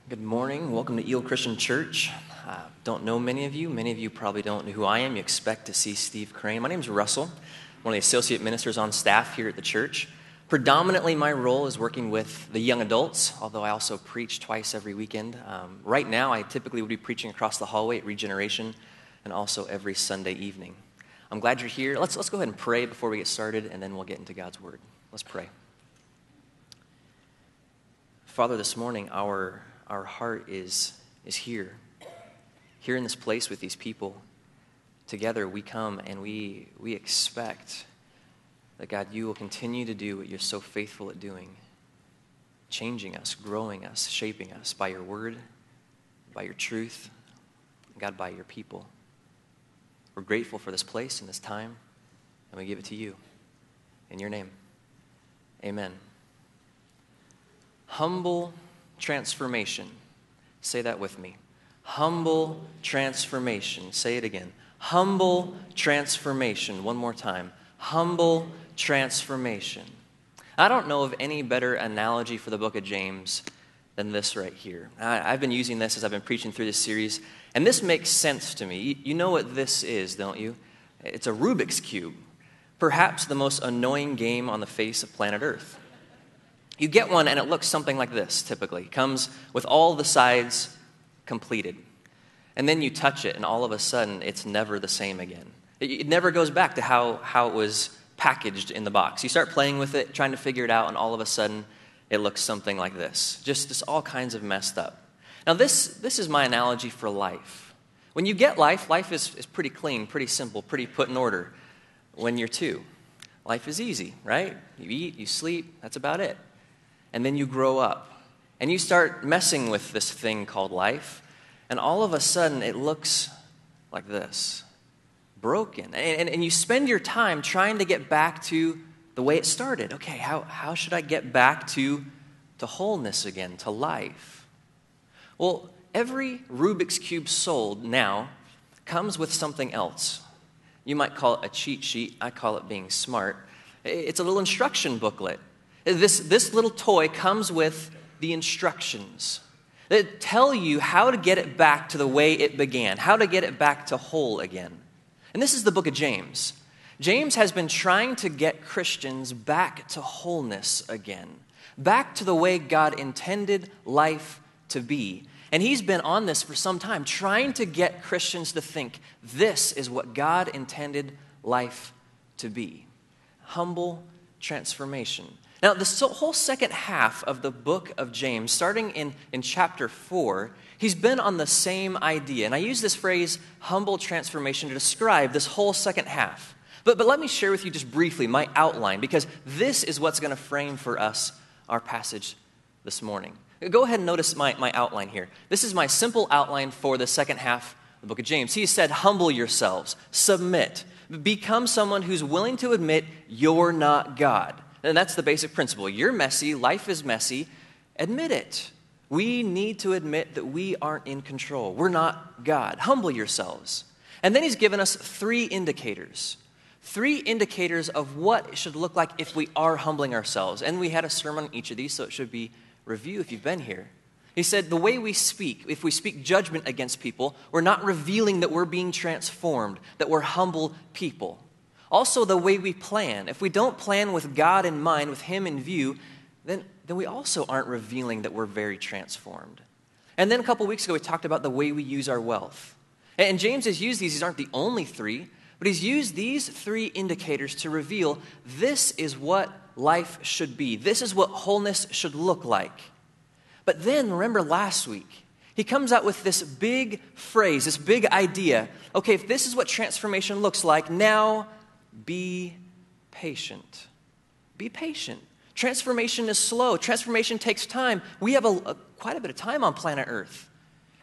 Good morning. Welcome to Eel Christian Church. Don't know many of you. Many of you probably don't know who I am. You expect to see Steve Crane. My name is Russell, one of the associate ministers on staff here at the church. Predominantly, my role is working with the young adults, although I also preach twice every weekend. Right now, I typically would be preaching across the hallway at Regeneration and also every Sunday evening. I'm glad you're here. Let's go ahead and pray before we get started, and then we'll get into God's Word. Let's pray. Father, this morning, our heart is here in this place with these people. Together we come and we expect that, God, you will continue to do what you're so faithful at doing, changing us, growing us, shaping us by your word, by your truth, God, by your people. We're grateful for this place and this time, and we give it to you. In your name, amen. Humble transformation. Say that with me. Humble transformation. Say it again. Humble transformation. One more time. Humble transformation. I don't know of any better analogy for the book of James than this right here. I've been using this as I've been preaching through this series, and this makes sense to me. You know what this is, don't you? It's a Rubik's Cube. Perhaps the most annoying game on the face of planet Earth. You get one and it looks something like this, typically. It comes with all the sides completed. And then you touch it and all of a sudden it's never the same again. It never goes back to how it was packaged in the box. You start playing with it, trying to figure it out, and all of a sudden it looks something like this. Just all kinds of messed up. Now this is my analogy for life. When you get life is pretty clean, pretty simple, pretty put in order. When you're two, life is easy, right? You eat, you sleep, that's about it. And then you grow up, and you start messing with this thing called life, and all of a sudden it looks like this, broken. And you spend your time trying to get back to the way it started. Okay, how should I get back to wholeness again, to life? Well, every Rubik's Cube sold now comes with something else. You might call it a cheat sheet. I call it being smart. It's a little instruction booklet. This little toy comes with the instructions that tell you how to get it back to the way it began, how to get it back to whole again. And this is the book of James. James has been trying to get Christians back to wholeness again, back to the way God intended life to be. And he's been on this for some time, trying to get Christians to think this is what God intended life to be. Humble transformation. Now, the whole second half of the book of James, starting in chapter 4, he's been on the same idea. And I use this phrase, humble transformation, to describe this whole second half. But let me share with you just briefly my outline, because this is what's going to frame for us our passage this morning. Go ahead and notice my outline here. This is my simple outline for the second half of the book of James. He said, humble yourselves, submit, become someone who's willing to admit you're not God. And that's the basic principle. You're messy. Life is messy. Admit it. We need to admit that we aren't in control. We're not God. Humble yourselves. And then he's given us three indicators of what it should look like if we are humbling ourselves. And we had a sermon on each of these, so it should be review if you've been here. He said the way we speak, if we speak judgment against people, we're not revealing that we're being transformed, that we're humble people. Also, the way we plan. If we don't plan with God in mind, with him in view, then we also aren't revealing that we're very transformed. And then a couple weeks ago, we talked about the way we use our wealth. And James has used these aren't the only three, but he's used these three indicators to reveal this is what life should be. This is what wholeness should look like. But then, remember last week, he comes out with this big phrase, this big idea. Okay, if this is what transformation looks like, now be patient. Be patient. Transformation is slow. Transformation takes time. We have quite a bit of time on planet Earth.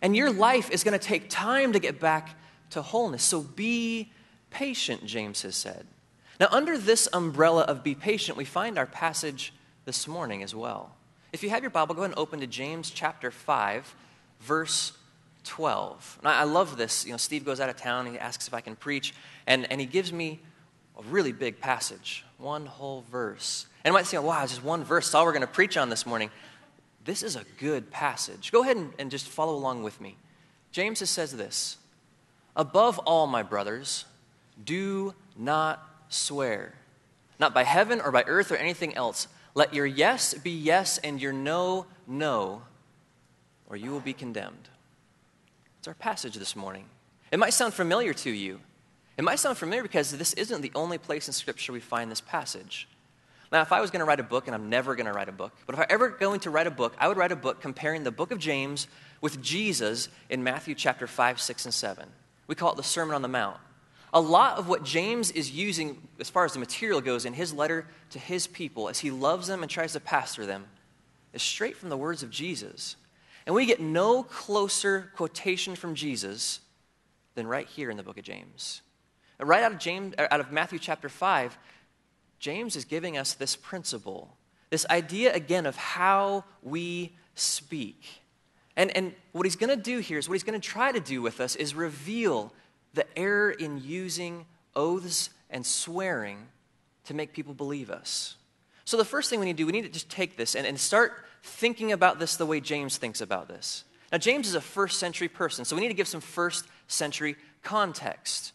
And your life is going to take time to get back to wholeness. So be patient, James has said. Now, under this umbrella of be patient, we find our passage this morning as well. If you have your Bible, go ahead and open to James chapter 5, verse 12. And I love this. Steve goes out of town. He asks if I can preach. And he gives me a really big passage, one whole verse. And you might say, wow, it's just one verse. It's all we're going to preach on this morning. this is a good passage. Go ahead and just follow along with me. James says this, above all, my brothers, do not swear, not by heaven or by earth or anything else. Let your yes be yes and your no, no, or you will be condemned. It's our passage this morning. It might sound familiar to you. It might sound familiar because this isn't the only place in Scripture we find this passage. Now, if I was going to write a book, and I'm never going to write a book, but if I ever going to write a book, I would write a book comparing the book of James with Jesus in Matthew chapter 5, 6, and 7. We call it the Sermon on the Mount. A lot of what James is using as far as the material goes in his letter to his people as he loves them and tries to pastor them is straight from the words of Jesus. And we get no closer quotation from Jesus than right here in the book of James. And right out of Matthew chapter 5, James is giving us this principle, this idea again of how we speak. And what he's going to do here is what he's going to try to do with us is reveal the error in using oaths and swearing to make people believe us. So the first thing we need to do, we need to just take this and start thinking about this the way James thinks about this. Now, James is a first century person, so we need to give some first century context.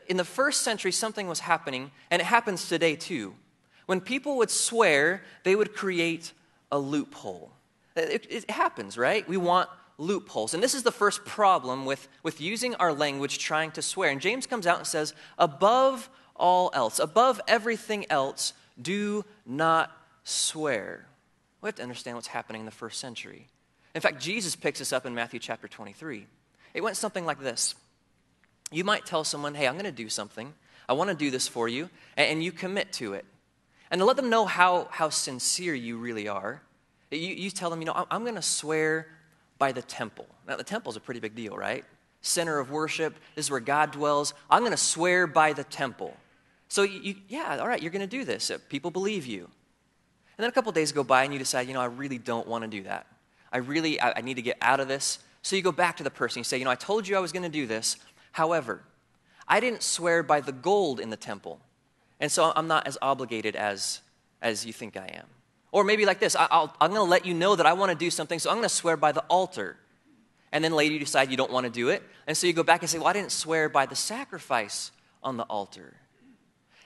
In the first century, something was happening, and it happens today too. When people would swear, they would create a loophole. It happens, right? We want loopholes. And this is the first problem with using our language trying to swear. And James comes out and says, above all else, above everything else, do not swear. We have to understand what's happening in the first century. In fact, Jesus picks us up in Matthew chapter 23. It went something like this. You might tell someone, hey, I'm going to do something. I want to do this for you, and you commit to it. And to let them know how sincere you really are, you tell them, I'm going to swear by the temple. Now, the temple's a pretty big deal, right? Center of worship. This is where God dwells. I'm going to swear by the temple. So, all right, you're going to do this. People believe you. And then a couple of days go by, and you decide, I really don't want to do that. I need to get out of this. So you go back to the person. You say, I told you I was going to do this. However, I didn't swear by the gold in the temple, and so I'm not as obligated as you think I am. Or maybe like this, I'm going to let you know that I want to do something, so I'm going to swear by the altar. And then later you decide you don't want to do it, and so you go back and say, well, I didn't swear by the sacrifice on the altar.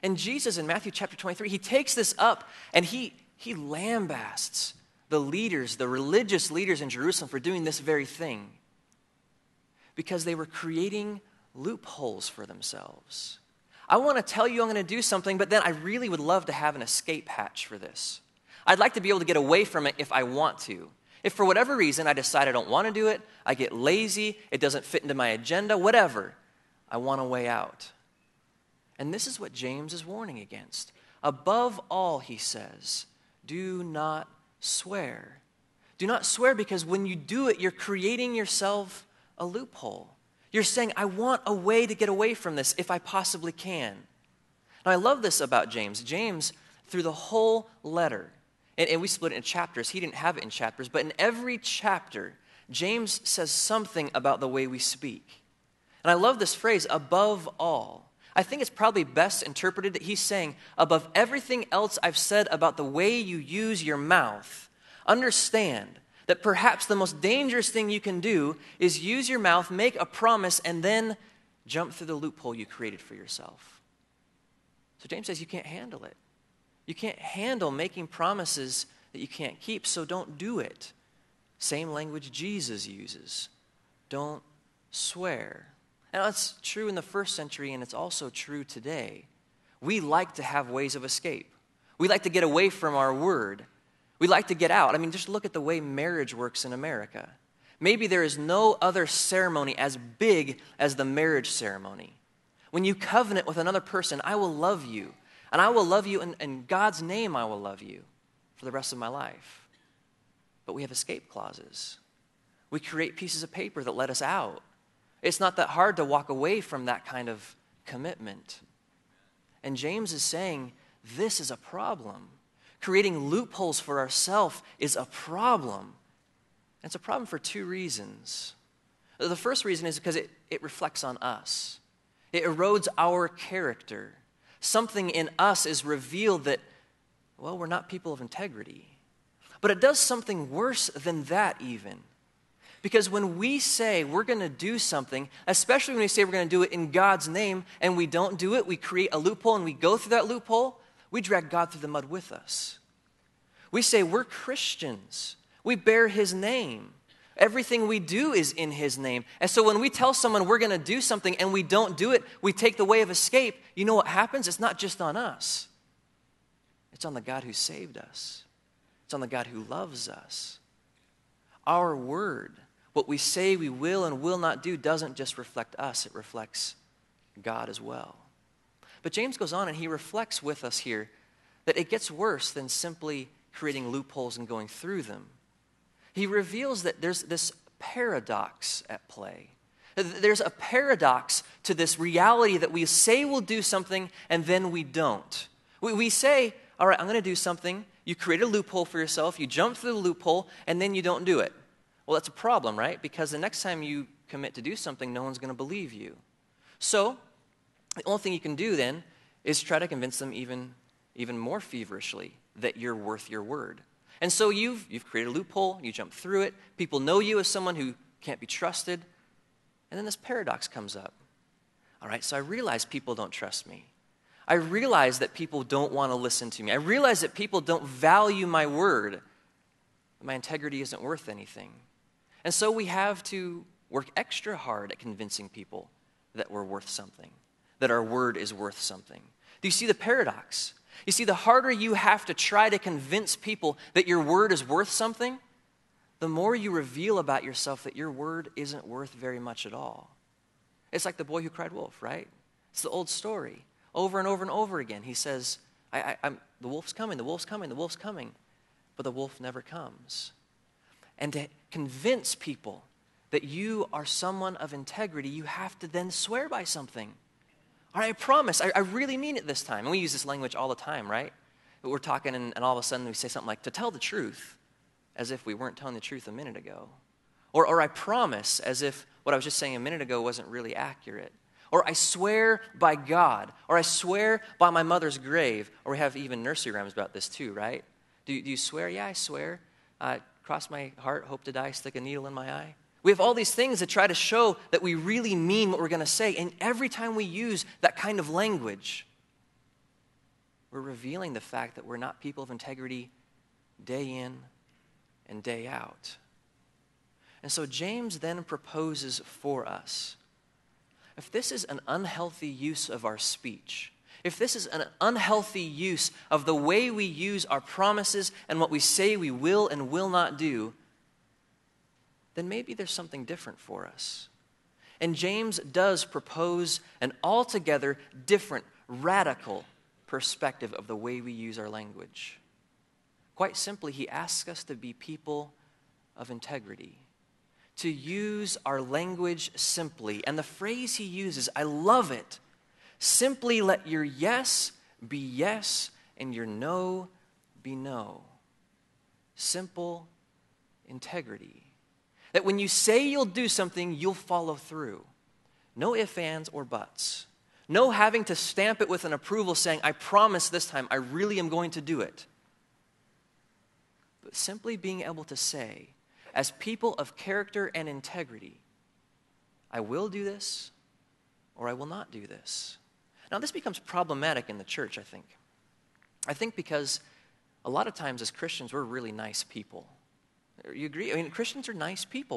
And Jesus in Matthew chapter 23, he takes this up, and he lambasts the leaders, the religious leaders in Jerusalem for doing this very thing because they were creating loopholes for themselves. I want to tell you I'm going to do something, but then I really would love to have an escape hatch for this. I'd like to be able to get away from it if I want to. If for whatever reason I decide I don't want to do it, I get lazy, it doesn't fit into my agenda, whatever, I want a way out. And this is what James is warning against. Above all, he says, do not swear. Do not swear because when you do it, you're creating yourself a loophole. You're saying, I want a way to get away from this if I possibly can. Now, I love this about James. James, through the whole letter, and we split it into chapters. He didn't have it in chapters, but in every chapter, James says something about the way we speak. And I love this phrase, above all. I think it's probably best interpreted that he's saying, above everything else I've said about the way you use your mouth, understand that perhaps the most dangerous thing you can do is use your mouth, make a promise, and then jump through the loophole you created for yourself. So James says you can't handle it. You can't handle making promises that you can't keep, so don't do it. Same language Jesus uses. Don't swear. And that's true in the first century, and it's also true today. We like to have ways of escape. We like to get away from our word. We like to get out. I mean, just look at the way marriage works in America. Maybe there is no other ceremony as big as the marriage ceremony. When you covenant with another person, I will love you. And I will love you, in God's name I will love you for the rest of my life. But we have escape clauses. We create pieces of paper that let us out. It's not that hard to walk away from that kind of commitment. And James is saying, this is a problem. Creating loopholes for ourselves is a problem. And it's a problem for two reasons. The first reason is because it reflects on us. It erodes our character. Something in us is revealed that, well, we're not people of integrity. But it does something worse than that even. Because when we say we're going to do something, especially when we say we're going to do it in God's name, and we don't do it, we create a loophole and we go through that loophole, we drag God through the mud with us. We say we're Christians. We bear his name. Everything we do is in his name. And so when we tell someone we're going to do something and we don't do it, we take the way of escape. You know what happens? It's not just on us. It's on the God who saved us. It's on the God who loves us. Our word, what we say we will and will not do, doesn't just reflect us. It reflects God as well. But James goes on and he reflects with us here that it gets worse than simply creating loopholes and going through them. He reveals that there's this paradox at play. There's a paradox to this reality that we say we'll do something and then we don't. We say, all right, I'm going to do something. You create a loophole for yourself. You jump through the loophole and then you don't do it. Well, that's a problem, right? Because the next time you commit to do something, no one's going to believe you. So the only thing you can do then is try to convince them even more feverishly that you're worth your word. And so you've created a loophole, you jump through it, people know you as someone who can't be trusted, and then this paradox comes up. All right, so I realize people don't trust me. I realize that people don't want to listen to me. I realize that people don't value my word. My integrity isn't worth anything. And so we have to work extra hard at convincing people that we're worth something, that our word is worth something. Do you see the paradox? You see, the harder you have to try to convince people that your word is worth something, the more you reveal about yourself that your word isn't worth very much at all. It's like the boy who cried wolf, right? It's the old story. Over and over and over again, he says, the wolf's coming, the wolf's coming, the wolf's coming. But the wolf never comes. And to convince people that you are someone of integrity, you have to then swear by something. All right, I promise, I really mean it this time. And we use this language all the time, right? But we're talking and all of a sudden we say something like, to tell the truth, as if we weren't telling the truth a minute ago. Or I promise, as if what I was just saying a minute ago wasn't really accurate. Or I swear by God. Or I swear by my mother's grave. Or we have even nursery rhymes about this too, right? Do you swear? Yeah, I swear. Cross my heart, hope to die, stick a needle in my eye. We have all these things that try to show that we really mean what we're going to say. And every time we use that kind of language, we're revealing the fact that we're not people of integrity day in and day out. And so James then proposes for us, if this is an unhealthy use of our speech, if this is an unhealthy use of the way we use our promises and what we say we will and will not do, then maybe there's something different for us. And James does propose an altogether different, radical perspective of the way we use our language. Quite simply, he asks us to be people of integrity, to use our language simply. And the phrase he uses, I love it. Simply let your yes be yes and your no be no. Simple integrity. That when you say you'll do something, you'll follow through. No ifs, ands, or buts. No having to stamp it with an approval saying, I promise this time, I really am going to do it. But simply being able to say, as people of character and integrity, I will do this or I will not do this. Now, this becomes problematic in the church, I think. I think because a lot of times as Christians, we're really nice people. You agree? I mean, Christians are nice people